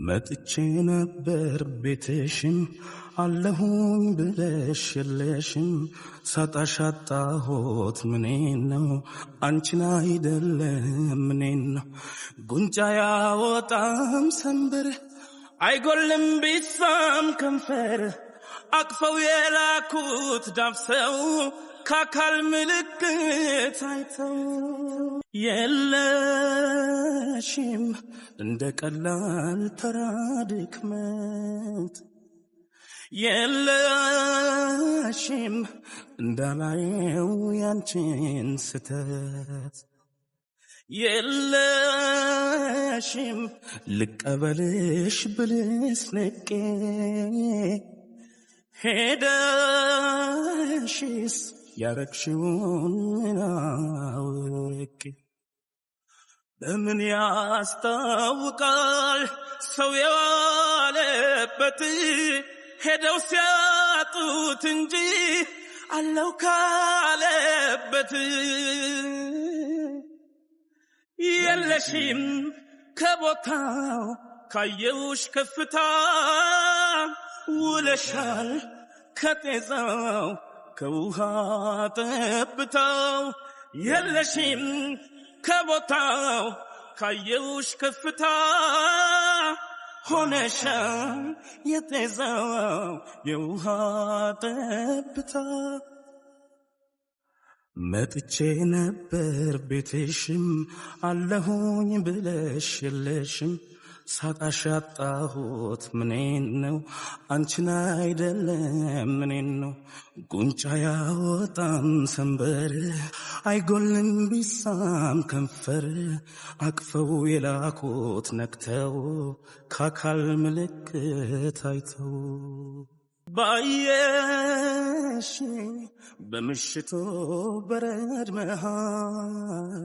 መጥቼ ነበር ቤትሽም አለሁኝ ብለሽ የለሽም ሳጣሽ አጣሁት ምኔን ነው አንቺን አይደለም ምኔን ነው ጉንጫ ያወጣም ሰንበር አይጎልም ቢሳም ከንፈር አቅፈው የላኩት ዳብሰው ካካል ምልክት አይተው የለሽም እንደ ቀላል ተራ ድክመት የለሽም እንዳላየው ያንቺን ስተት የለሽም ልቀበልሽ ብልስ ንቄ ሄደሽስ ያረግሽውን አውቄ በምን ያስታውቃል ሰው የዋለበት ሄደው ሲያጡት እንጂ አለው ካለበት የለሽም ከቦታው ካየውሽ ከፍታ ውለሻል ከጤዛው ከውሃ ጠብታው የለሽም ከቦታው ካየውሽ ከፍታ ሆነሻል የጤዛው የውሃ ጠብታ መጥቼ ነበር ቤትሽም አለሁኝ ብለሽ የለሽም ሳጣሽ አጣሁት ምኔን ነው አንቺን አይደለም ምኔን ነው ጉንጫ ያወጣም ሰንበር አይጎልም ቢሳም ከንፈር አቅፈው የላኩት ነክተው ካካል ምልክት አይተው ባየሽ በምሽቱ በረድ መሃል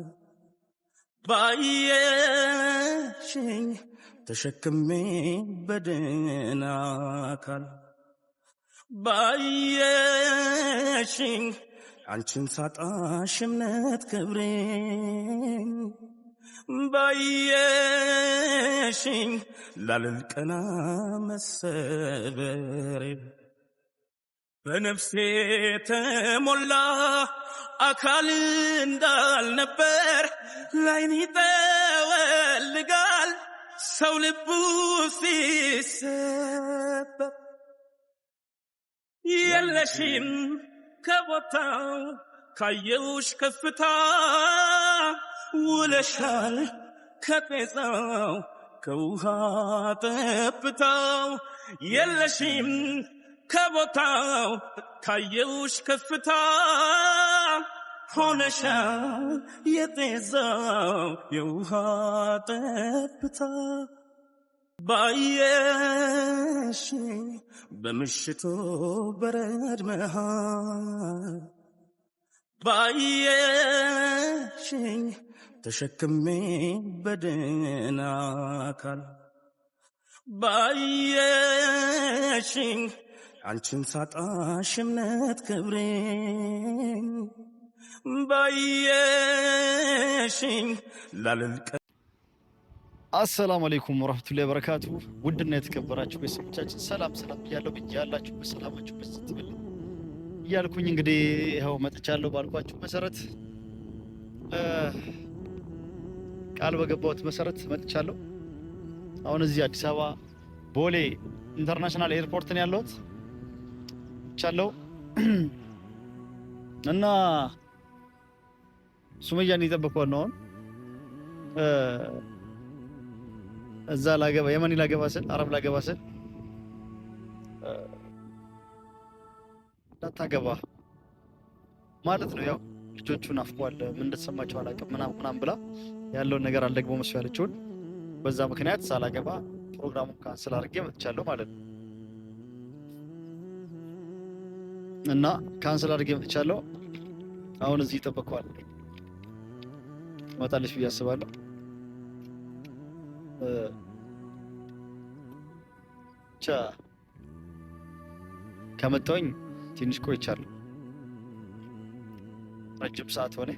ባየሽኝ ተሸክሜ በድን አካል ባየሽኝ አንቺን ሳጣሽ እምነት ክብሬ ባየሽኝ ላልልቀና መሰበሬ በነፍሴ ተሞላ አካል እንዳልነበር ላይን ይጠወልጋል ሰው ልቡ ሲሰበር የለሽም ከቦታው ካየውሽ ከፍታ ውለሻል ከጤዛው ከውሃ ጠብታው የለሽም ከቦታው ካየውሽ ከፍታ ሆነሻል የጤዛው የውሃ ጠብታ ባየሽኝ በምሽቱ በረድ መሃል ባየሽኝ ተሸክሜ በድን አካል ባየሽኝ አንቺን ሳጣሽ እምነት ክብሬ ባየሽኝ ላልልቀ አሰላሙ አለይኩም ወራህመቱላሂ ወበረካቱ። ውድና የተከበራችሁ ቤተሰቦቻችን ሰላም ብያለሁ። በያላችሁ በሰላማችሁ በስትብል እያልኩኝ እንግዲህ ይኸው መጥቻለሁ። ባልኳችሁ መሰረት ቃል በገባሁት መሰረት መጥቻለሁ። አሁን እዚህ አዲስ አበባ ቦሌ ኢንተርናሽናል ኤርፖርት ነው ያለሁት ቻለው እና ሱመያን እየጠበቅኳት ነው። እዛ ላገባ የመን ላገባ ስል አረብ ላገባ ስል እንዳታገባ ማለት ነው። ያው ልጆቹን አፍቋል ምን እንደተሰማቸው አላውቅም ምናምን ብላ ያለውን ነገር አልደግሞ መስሎ ያለችውን በዛ ምክንያት ሳላገባ ፕሮግራሙን ካንሰል አድርጌ መጥቻለሁ ማለት ነው። እና ካንሰል አድርጌ መጥቻለሁ። አሁን እዚህ እጠብቀዋለሁ ትመጣለች ብዬ አስባለሁ። ከመጣሁኝ ትንሽ ቆይቻለሁ። ረጅም ሰዓት ሆነ።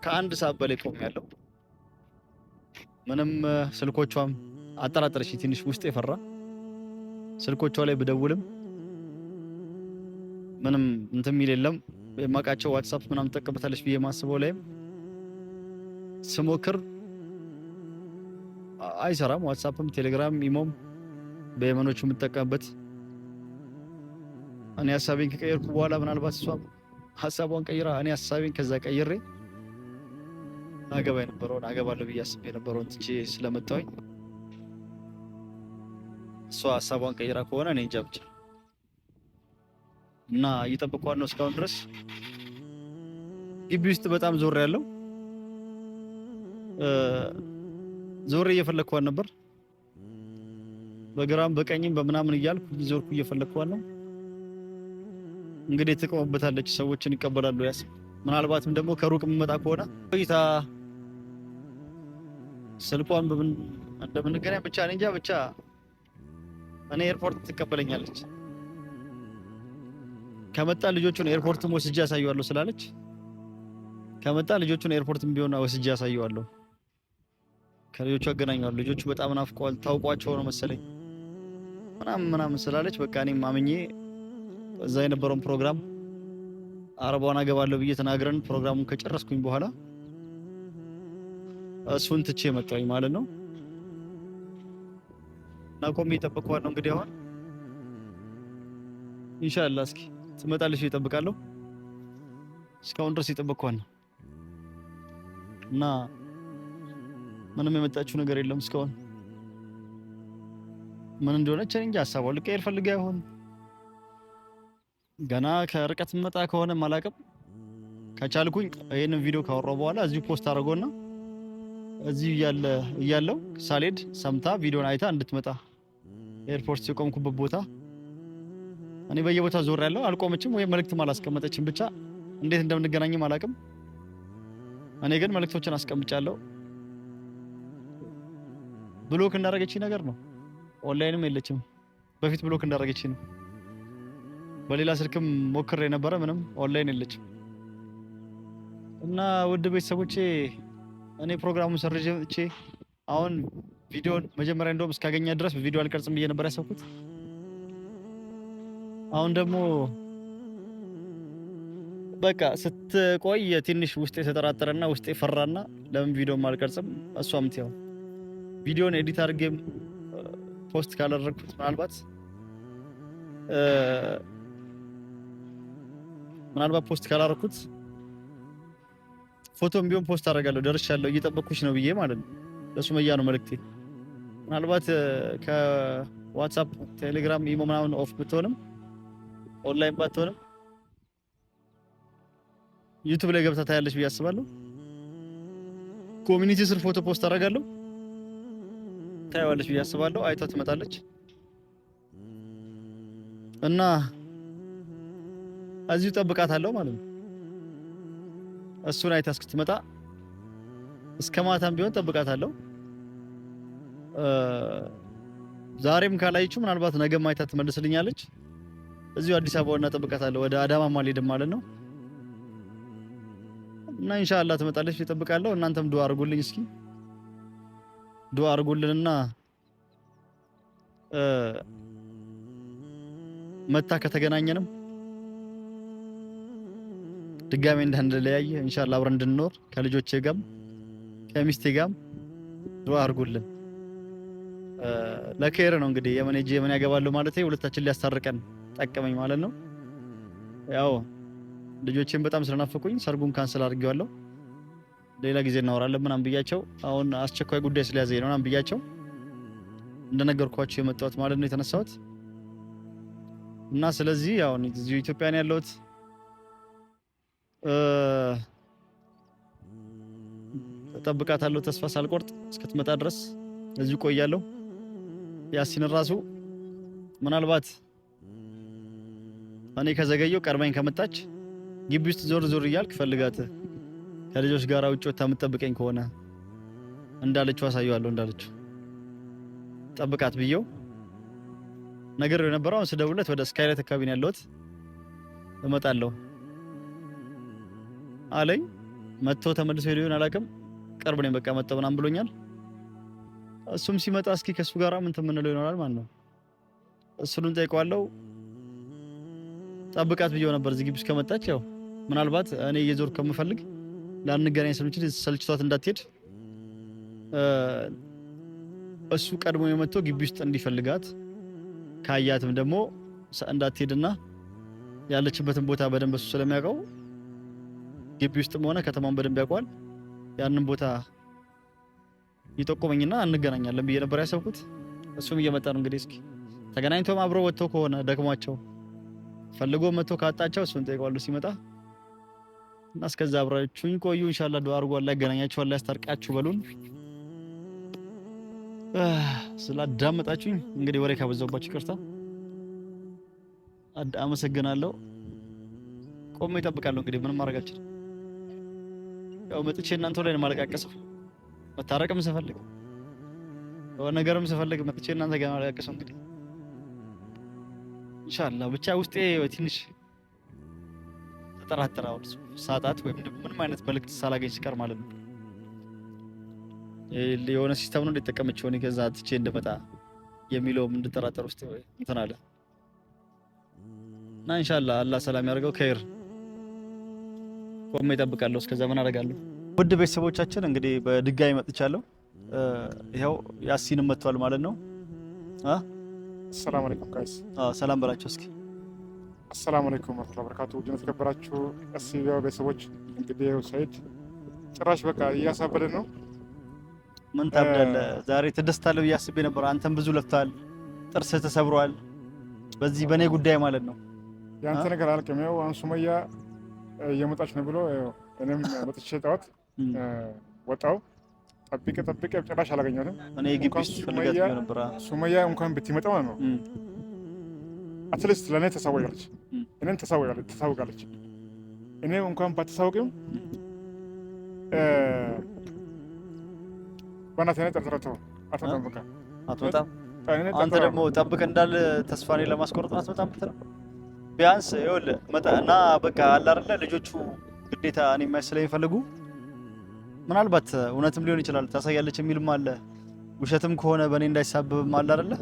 ከአንድ ሰዓት በላይ ቆሜያለሁ። ምንም ስልኮቿም አጠራጠረች ትንሽ ውስጥ የፈራ ስልኮቿ ላይ ብደውልም ምንም እንትን የሚል የለም። የማውቃቸው ዋትስአፕ ምናምን ተጠቀምበታለች ብዬ ማስበው ላይም ስሞክር አይሰራም። ዋትስአፕም ቴሌግራም ኢሞም በየመኖቹ የምጠቀምበት እኔ ሀሳቤን ከቀየርኩ በኋላ ምናልባት እሷም ሀሳቧን ቀይራ እኔ ሀሳቤን ከዛ ቀይሬ አገባለሁ ብዬ አስቤ የነበረውን ትቼ ስለመጣሁኝ እሷ ሀሳቧን ቀይራ ከሆነ እኔ እንጃ ብቻ እና እየጠበቅኳት ነው እስካሁን ድረስ። ግቢ ውስጥ በጣም ዞሬ እየፈለግኳት ነበር። በግራም በቀኝም በምናምን እያልኩ ዞርኩ እየፈለግኳት ነው። እንግዲህ ትቆምበታለች፣ ሰዎችን ይቀበላሉ ያስ ምናልባትም ደግሞ ከሩቅ የምመጣ ከሆነ ቆይታ ስልኳን እንደምንገናኝ ብቻ እኔ እንጃ ብቻ እኔ ኤርፖርት ትቀበለኛለች። ከመጣ ልጆቹን ኤርፖርትም ወስጄ ያሳየዋለሁ ስላለች ከመጣ ልጆቹን ኤርፖርትም ቢሆን ወስጄ ያሳየዋለሁ፣ ከልጆቹ አገናኘዋለሁ። ልጆቹ በጣም ናፍቀዋል፣ ታውቋቸው ነው መሰለኝ ምናምን ስላለች በቃ እኔም አምኜ እዛ የነበረውን ፕሮግራም አረባውን አገባለሁ ብዬ ተናግረን ፕሮግራሙን ከጨረስኩኝ በኋላ እሱን ትቼ መጣሁኝ ማለት ነው። እና ቆሜ እየጠበቅኳት ነው እንግዲህ አሁን ኢንሻአላህ እስኪ ትመጣለች እጠብቃለሁ። እስካሁን ድረስ እየጠበቅኳት ነው እና ምንም የመጣችው ነገር የለም እስካሁን። ምን እንደሆነች እንጃ። ሀሳቧን ልቀይር ፈልጋ ይሆን ገና ከርቀት መጣ ከሆነ ማላቀም ከቻልኩኝ ይሄንን ቪዲዮ ካወራው በኋላ እዚሁ ፖስት አድርጎና እዚሁ እያለው ሳልሄድ ሰምታ ቪዲዮን አይታ እንድትመጣ ኤርፖርት የቆምኩበት ቦታ እኔ በየቦታው ዞር ያለው አልቆመችም ወይ መልእክትም አላስቀመጠችም። ብቻ እንዴት እንደምንገናኝም አላቅም። እኔ ግን መልእክቶችን አስቀምጫለሁ። ብሎክ እንዳደረገችኝ ነገር ነው። ኦንላይንም የለችም። በፊት ብሎክ እንዳደረገችኝ ነው። በሌላ ስልክም ሞክሬ ነበረ፣ ምንም ኦንላይን የለችም። እና ውድ ቤተሰቦቼ እኔ ፕሮግራሙን ሰርጄ መጥቼ አሁን ቪዲዮን መጀመሪያ እንደውም እስካገኛ ድረስ ቪዲዮ አልቀርጽም ብዬ ነበር ያሰብኩት። አሁን ደግሞ በቃ ስትቆይ ትንሽ ውስጤ ተጠራጠረና ውስጤ ፈራና ለምን ቪዲዮም አልቀርጽም እሷም ትያው ቪዲዮን ኤዲት አድርጌም ፖስት ካላደረኩት ምናልባት ፖስት ካላደረኩት ፎቶም ቢሆን ፖስት አደርጋለሁ ደርሻለሁ እየጠበቅኩሽ ነው ብዬ ማለት ነው። ለሱመያ ነው መልእክቴ። ምናልባት ከዋትስአፕ ቴሌግራም ኢሞ ምናምን ኦፍ ብትሆንም ኦንላይን ባትሆንም ዩቲዩብ ላይ ገብታ ታያለሽ ብዬ አስባለሁ። ኮሚኒቲ ስር ፎቶ ፖስት አደርጋለሁ ታያለሽ ብዬ አስባለሁ። አይታ ትመጣለች እና እዚሁ ጠብቃታለሁ ማለት ነው። እሱን አይታ እስክትመጣ እስከ ማታም ቢሆን ጠብቃታለሁ። ዛሬም ካላየችው ምናልባት ነገም አይታ ትመልስልኛለች። እዚሁ አዲስ አበባ እና ጠብቃታለሁ። ወደ አዳማ አልሄድም ማለት ነው። እና ኢንሻአላህ ትመጣለች እጠብቃለሁ። እናንተም ዱአ አድርጉልኝ እስኪ ዱአ አድርጉልንና መታ ከተገናኘንም ድጋሜ እንዳንለያይ ኢንሻአላህ አብረን እንድንኖር ከልጆቼ ጋርም ከሚስቴ ጋርም ዱአ አድርጉልን። ለከይር ነው እንግዲህ የምን ያገባለሁ ማለት ሁለታችን ሊያስታርቀን ጠቀመኝ ማለት ነው። ያው ልጆቼን በጣም ስለናፈቁኝ ሰርጉን ካንሰል አድርጌዋለሁ። ሌላ ጊዜ እናወራለን ምናምን ብያቸው አሁን አስቸኳይ ጉዳይ ስለያዘኝ ነው ምናምን ብያቸው እንደነገርኳችሁ የመጣሁት ማለት ነው የተነሳሁት። እና ስለዚህ አሁን እዚሁ ኢትዮጵያ ነው ያለሁት። እጠብቃታለሁ ተስፋ ሳልቆርጥ እስክትመጣ ድረስ እዚሁ ቆያለሁ። ያሲን ራሱ ምናልባት እኔ ከዘገየው ቀርባኝ ከመጣች ግቢ ውስጥ ዞር እያልክ ፈልጋት ከልጆች ጋር ውጭ ወጣ የምትጠብቀኝ ከሆነ እንዳለችው አሳየዋለሁ። እንዳለችው ጠብቃት ብየው ነገር የነበረው ስደውለት ወደ ስካይላይት አካባቢ ነው ያለሁት እመጣለሁ አለኝ። መጥቶ ተመልሶ ሄዶን አላውቅም። ቅርብ ነኝ በቃ መጣው ምናምን ብሎኛል። እሱም ሲመጣ እስኪ ከሱ ጋር ምን ተምንለው ይኖራል ማለት ነው። እሱን ጠይቀዋለሁ። ጠብቃት ብየው ነበር እዚህ ግቢ ውስጥ ከመጣች ያው ምናልባት እኔ እየዞርኩ ከምፈልግ ላንገናኝ ስለምችል ሰልችቷት እንዳትሄድ እሱ ቀድሞ የመጥቶ ግቢ ውስጥ እንዲፈልጋት ካያትም ደግሞ እንዳትሄድና ያለችበትን ቦታ በደንብ እሱ ስለሚያውቀው ግቢ ውስጥም ሆነ ከተማውን በደንብ ያውቃል። ያንን ቦታ ይጠቁመኝና እንገናኛለን ብዬ ነበር ያሰብኩት። እሱም እየመጣ ነው እንግዲህ እስኪ ተገናኝቶም አብሮ ወጥቶ ከሆነ ደክሟቸው ፈልጎ መጥቶ ካጣቸው እሱን ጠይቀዋለሁ ሲመጣ እና እስከዛ አብራችሁኝ ቆዩ። ኢንሻአላህ ዱአ አድርጉ፣ አላህ ያገናኛችሁ፣ አላህ ያስታርቃችሁ በሉን። ስላዳመጣችሁኝ እንግዲህ ወሬ ካበዛባችሁ ይቅርታ፣ አመሰግናለሁ። ቆሜ እጠብቃለሁ። እንግዲህ ምንም ማድረግ አልችልም። ያው መጥቼ እናንተ ላይ ነው ማለቃቀሰው። መታረቅም ስፈልግ ነገርም ስፈልግ መጥቼ እናንተ ጋር ማለቃቀሰው። እንግዲህ ኢንሻአላህ ብቻ ውስጤ ትንሽ ተጠራጠራው ሳጣት ወይም ምንም አይነት መልእክት ሳላገኝ ሲቀር ማለት ነው። የሆነ ሲስተም ነው እንደተጠቀመችው እኔ ከዛ ትቼ እንደመጣ የሚለውም እንድጠራጠር ውስጥ እንትን አለ እና ኢንሻአላህ አላህ ሰላም ያደርገው። ከይር ቆሜ እጠብቃለሁ። እስከዛ ምን አደርጋለሁ? ውድ ቤተሰቦቻችን እንግዲህ በድጋሚ መጥቻለሁ። ይሄው ያሲንም መጥቷል ማለት ነው። ሰላም አለይኩም ጋይስ። ሰላም በላቸው እስኪ። ሰላም አለይኩም ወራህመቱላሂ ወበረካቱ። ውድ የተከበራችሁ አሲቢያ ቤተሰቦች እንግዲህ ሰይድ ጭራሽ በቃ እያሳበደ ነው። ምን ታብዳለህ? ዛሬ ተደስታለህ ብዬ አስቤ ነበር። አንተም ብዙ ለፍተሃል፣ ጥርስህ ተሰብሯል። በዚህ በኔ ጉዳይ ማለት ነው። ያንተ ነገር አልቀም። ያው አሁን ሱመያ እየመጣች ነው ብሎ እኔም መጥቼ ጠዋት ወጣው ጠብቄ ጭራሽ አላገኘሁትም። እኔ ግቢ ውስጥ ፈልጋት ነበር። ሱመያ እንኳን ብትመጣ ማለት ነው አትሊስት ለኔ ተሳውቃለች፣ እኔን ተሳውቃለች። እኔ እንኳን ባትሳውቅም በእናትህ እኔ ጠርጥረው አትመጣም። አንተ ደግሞ ጠብቅ እንዳል ተስፋ እኔን ለማስቆረጥ አትመጣም ብትለው ቢያንስ ይኸውልህ መጣና በቃ አለ አይደለ ልጆቹ ግዴታ እኔ ማይ ስለሚፈልጉ ምናልባት እውነትም ሊሆን ይችላል ታሳያለች የሚልም አለ፣ ውሸትም ከሆነ በእኔ እንዳይሳበብም አለ አይደለ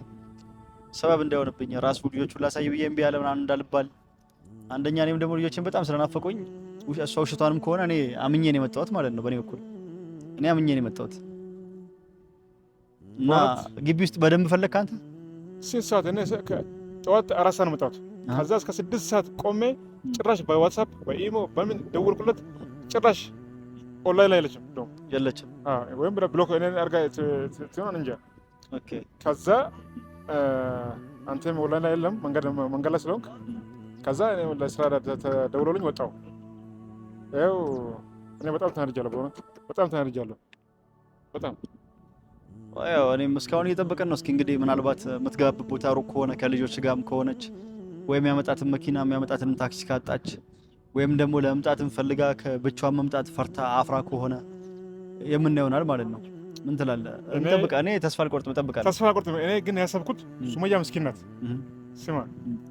ሰበብ እንዳይሆንብኝ ራሱ ልጆቹ ላሳይ ብዬ እምቢ ያለ ምናምን እንዳልባል። አንደኛ እኔም ደግሞ ልጆችን በጣም ስለናፈቁኝ እሷ ውሸቷንም ከሆነ እኔ አምኜ ነው የመጣሁት ማለት ነው። በእኔ በኩል እኔ አምኜ ነው የመጣሁት እና ግቢ ውስጥ በደንብ ፈለክ አንተ። ስንት ሰዓት? እኔ ጠዋት 4 ሰዓት ነው የመጣሁት። ከዛ እስከ 6 ሰዓት ቆሜ ጭራሽ በዋትስአፕ በኢሞ በምን ደውልኩለት ጭራሽ ኦንላይን ላይ የለችም። ወይም ብሎክ እኔ አድርጋ ትሆን እንጃ። ኦኬ ከዛ አንተም ኦንላይን ላይ የለም መንገድ ላይ ስለሆንክ ከዛ ለስራ ተደውሎልኝ ወጣሁ። ያው እኔ በጣም ተናድጃለሁ፣ በእውነት በጣም ተናድጃለሁ። በጣም ያው እኔም እስካሁን እየጠበቀን ነው። እስኪ እንግዲህ ምናልባት የምትገባበት ቦታ ሩቅ ከሆነ ከልጆች ጋርም ከሆነች ወይም ያመጣትን መኪና የሚያመጣትን ታክሲ ካጣች ወይም ደግሞ ለመምጣትን ፈልጋ ከብቻዋን መምጣት ፈርታ አፍራ ከሆነ የምናየው ይሆናል ማለት ነው። ምን ትላለህ? እንጠብቃ። እኔ ተስፋ አልቆርጥም፣ እጠብቃለሁ። ተስፋ አልቆርጥም። እኔ ግን ያሰብኩት ሱመያ ምስኪን ናት። ስማ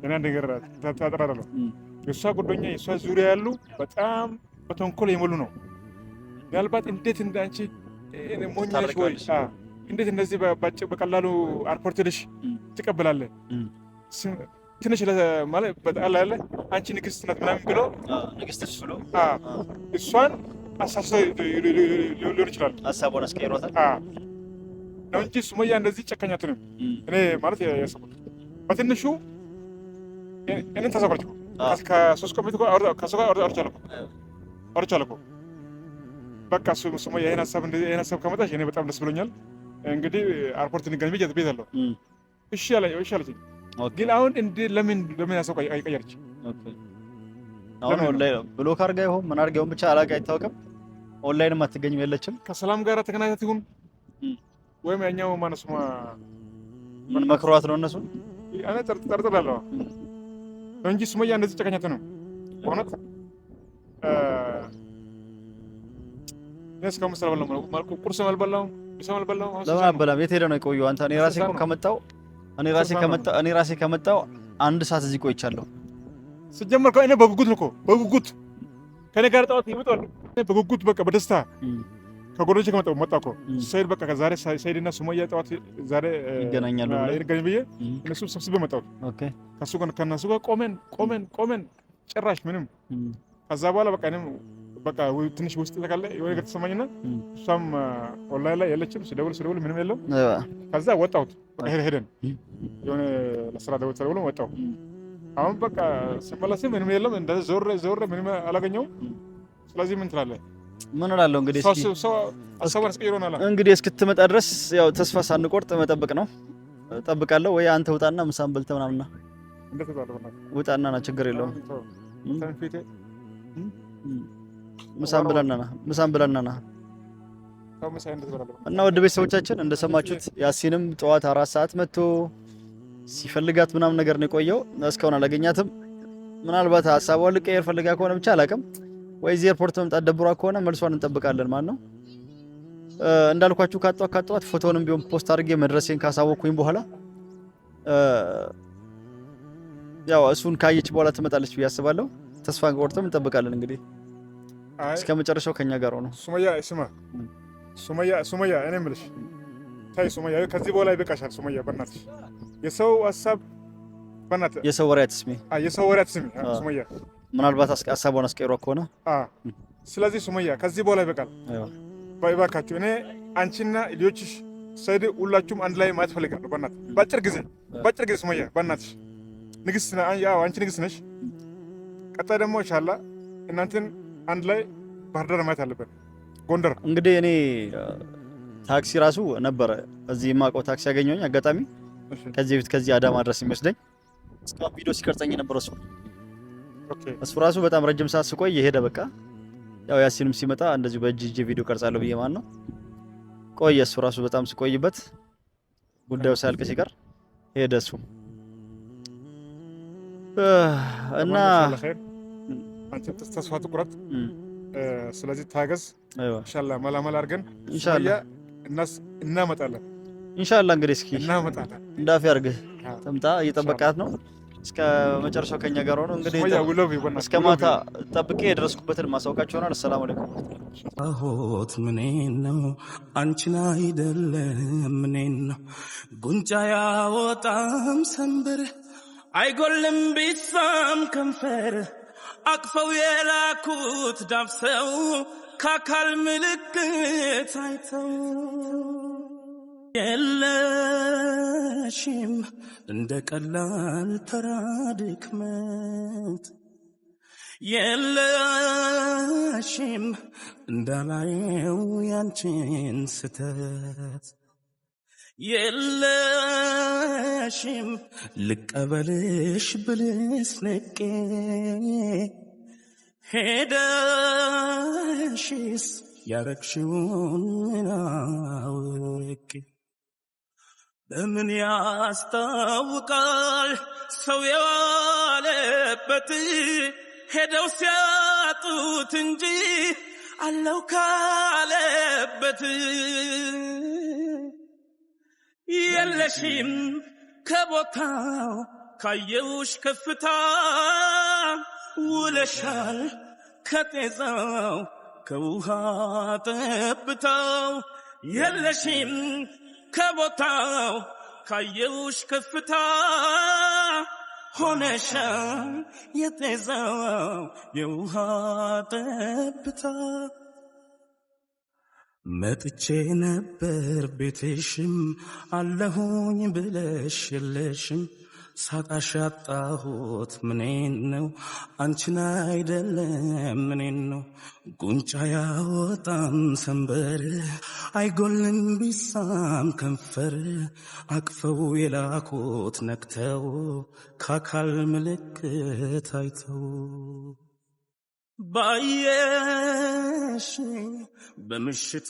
እኔ አንድ ነገር ታጠራለሁ። የእሷ ጓደኛ የእሷ ዙሪያ ያሉ በጣም በተንኮል የሞሉ ነው። ምናልባት እንዴት እንዳንቺ ሞኛሽ ወይ እንዴት እንደዚህ በቀላሉ አርፖርት ሄደሽ ትቀበላለህ? ትንሽ ማለት በጣም ያለ አንቺ ንግስት ናት ምናምን ብሎ ንግስትሽ ብሎ እሷን አሳስቶ ሊሆን ይችላል። ሀሳቡን አስቀይሮታል ነው እንጂ ሱመያ እንደዚህ ጨካኝ አትሆንም። እኔ ማለት ያሰብኩት በትንሹ እኔን ተሳፈረች ከ3 ቀን ከእሱ ጋር አውርቻለሁ። በቃ ሱመያ ይሄን ሀሳብ ከመጣሽ እኔ በጣም ደስ ብሎኛል። እንግዲህ አርፖርት እንገናኝ ቤት አለው። እሺ አለችኝ። ግን አሁን ለምን ያሰው አይቀየርች? አሁን ኦንላይን ብሎክ አድርጋ ይሆን ምን አድርጋ ይሆን ብቻ አላውቅም፣ አይታወቅም። ኦንላይንም አትገኝም፣ የለችም። ከሰላም ጋር ተገናኝታ ይሁን ወይም ያኛው ማነሱማ ምን መክሯት ነው እነሱ? እኔ ጠርጥራለሁ እንጂ ሱመያ እንደዚህ ጨካኝ አትሆንም። በእውነት እስካሁን ምሳ አልበላሁም፣ ቁርስ አልበላሁም፣ ምሳ አልበላሁም። ለምን አልበላም? የት ሄደህ ነው የቆየው አንተ? እኔ ራሴ ከመጣሁ 1 ሰዓት እዚህ ቆይቻለሁ። ሲጀመር እኔ በጉጉት ከኔ ጋር ጠዋት ይመጣሉ። በጉጉት በቃ በደስታ ከጎረቤት መጣሁ ሰይድ በቃ ከዛሬ ሰይድና ሱመያ ጠዋት ዛሬ ይገናኛሉ ብዬ እነሱ ሰብስቤ መጣሁ። ከሱ ጋር ከነሱ ጋር ቆመን ጭራሽ ምንም ከዛ በኋላ በቃ ትንሽ ውስጥ ተካለ የሆነ ነገር ተሰማኝና እሷም ኦንላይን ላይ የለችም። ስደውል ምንም የለም። ከዛ ወጣሁት በቃ ሄደን የሆነ ለስራ ደውሎ ወጣሁ። አሁን በቃ ስመለስ ምንም የለም። እንደዚህ ዞር ምንም አላገኘሁም። ስለዚህ ምን ትላለህ? ምን እላለሁ እንግዲህ አሳባን አስቀይሮናል። እንግዲህ እስክትመጣ ድረስ ያው ተስፋ ሳንቆርጥ መጠበቅ ነው። እጠብቃለሁ ወይ አንተ ውጣና ምሳን በልተህ ምናምን ና እንዴት ተባለውና ውጣና ና ችግር የለውም። ተንፊቴ ምሳን ብለና ና እና ወደ ቤተሰቦቻችን እንደሰማችሁት ያሲንም ጠዋት 4 ሰዓት መጥቶ ሲፈልጋት ምናምን ነገር ነው የቆየው። እስካሁን አላገኛትም። ምናልባት ሀሳቧን ልቀየር ፈልጋ ከሆነ ብቻ አላውቅም። ወይ እዚህ ኤርፖርት መምጣት ደብሯ ከሆነ መልሷን እንጠብቃለን ማለት ነው። እንዳልኳችሁ ካጧት ፎቶንም ቢሆን ፖስት አድርጌ መድረሴን ካሳወኩኝ በኋላ ያው እሱን ካየች በኋላ ትመጣለች ብዬ አስባለሁ። ተስፋ ቆርጠን እንጠብቃለን እንግዲህ እስከ መጨረሻው ከኛ ጋር ነው። ሱመያ እኔ የምልሽ ታይ ሱመያ ከዚህ በኋላ ይበቃሻል። ሱመያ በእናትሽ የሰው ሀሳብ በእናትሽ የሰው ወሬ አትስሚ። ሱመያ ምናልባት ሀሳቧን አስቀይሯ ከሆነ ስለዚህ ሱመያ ከዚህ በኋላ ይበቃል። ባይባካችሁ እኔ አንቺና ልጆችሽ ሰይድ ሁላችሁም አንድ ላይ ማየት ፈልጋለሁ። በእናትሽ ባጭር ጊዜ ሱመያ በእናትሽ ንግስት አንቺ ንግስት ነሽ። ቀጣይ ደግሞ ኢንሻአላህ እናንተን አንድ ላይ ባህር ዳር ማየት አለብን። ጎንደር እንግዲህ እኔ ታክሲ ራሱ ነበረ እዚህ የማውቀው ታክሲ ያገኘሁኝ አጋጣሚ ከዚህ በፊት ከዚህ አዳማ ድረስ የሚወስደኝ እስካሁን ቪዲዮ ሲቀርጸኝ ነበር እሱ ራሱ በጣም ረጅም ሰዓት ስቆይ የሄደ በቃ ያው ያሲንም ሲመጣ እንደዚሁ በእጅ ቪዲዮ ቀርጻለሁ ብዬ ማለት ነው ቆየ። እሱ ራሱ በጣም ስቆይበት ጉዳዩ ሳያልቅ ሲቀር ሄደ እሱ እና አንተ ተስፋ ትቁረጥ። ስለዚህ ታገዝ ኢንሻአላህ መላመል አድርገን ኢንሻአላህ እናመጣለን። ኢንሻአላህ እንግዲህ እስኪ እናመጣለን። እንዳፍ ያርግህ ተምጣ እየጠበቃት ነው እስከ መጨረሻው ከኛ ጋር ሆኖ እንግዲህ እስከ ማታ ጠብቄ የደረስኩበትን ማሳወቃችሁ ነው። ሰላም አለይኩም። አሆት ምኔን ነው አንቺን አይደለም ምኔን ነው ጉንጫ ያወጣም ሰንበር አይጎልም ቢሳም ከንፈር አቅፈው የላኩት ዳብሰው ከአካል ምልክት አይተው የለሽም እንደ ቀላል ተራ ድክመት የለሽም እንዳላየው ያንቺን ስተት የለሽም ልቀበልሽ ብልስ ነቄ ሄደሽስ ያረግሽውን አውቄ በምን ያስታውቃል ሰው የዋለበት ሄደው ሲያጡት እንጂ አለው ካለበት የለሽም ከቦታው ካየውሽ ከፍታ ውለሻል ከጤዛው ከውሃ ጠብታው የለሽም ከቦታው ካየውሽ ከፍታ ሆነሻል የጤዛው የውሃ ጠብታ መጥቼ ነበር ቤትሽም አለሁኝ ብለሽ የለሽም ሳጣሽ አጣሁት ምኔን ነው አንቺን አይደለም ምኔን ነው ጉንጫ ያወጣም ሰንበር አይጎልም ቢሳም ከንፈር አቅፈው የላኩት ነክተው ከአካል ምልክት አይተው ባየሽኝ በምሽቱ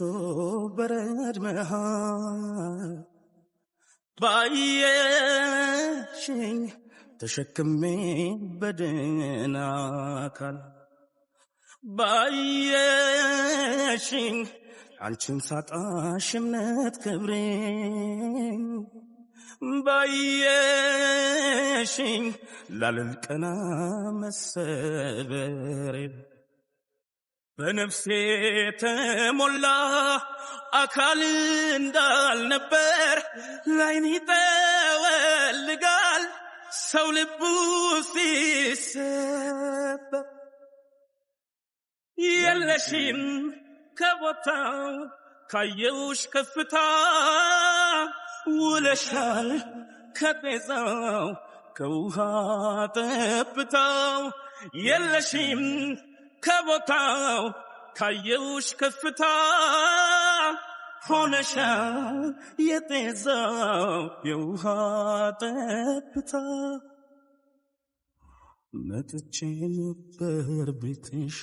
በረድ መሃል ባየሽኝ ተሸክሜ በድን አካል ባየሽኝ አንቺን ሳጣሽ እምነት ክብሬ ባየሽኝ ላልልቀና መሰበሬ በነፍሴ ተሞላ አካል እንዳልነበር ላይን ይጠወልጋል ሰው ልቡ ሲሰበር የለሽም ከቦታው ካየውሽ ከፍታ ውለሻል ከጤዛው ከውሃ ጠብታው የለሽም ከቦታው ካየውሽ ከፍታ ሆነሻል የጤዛው የውሃ ጠብታ መጥቼ ነበር ቤትሽ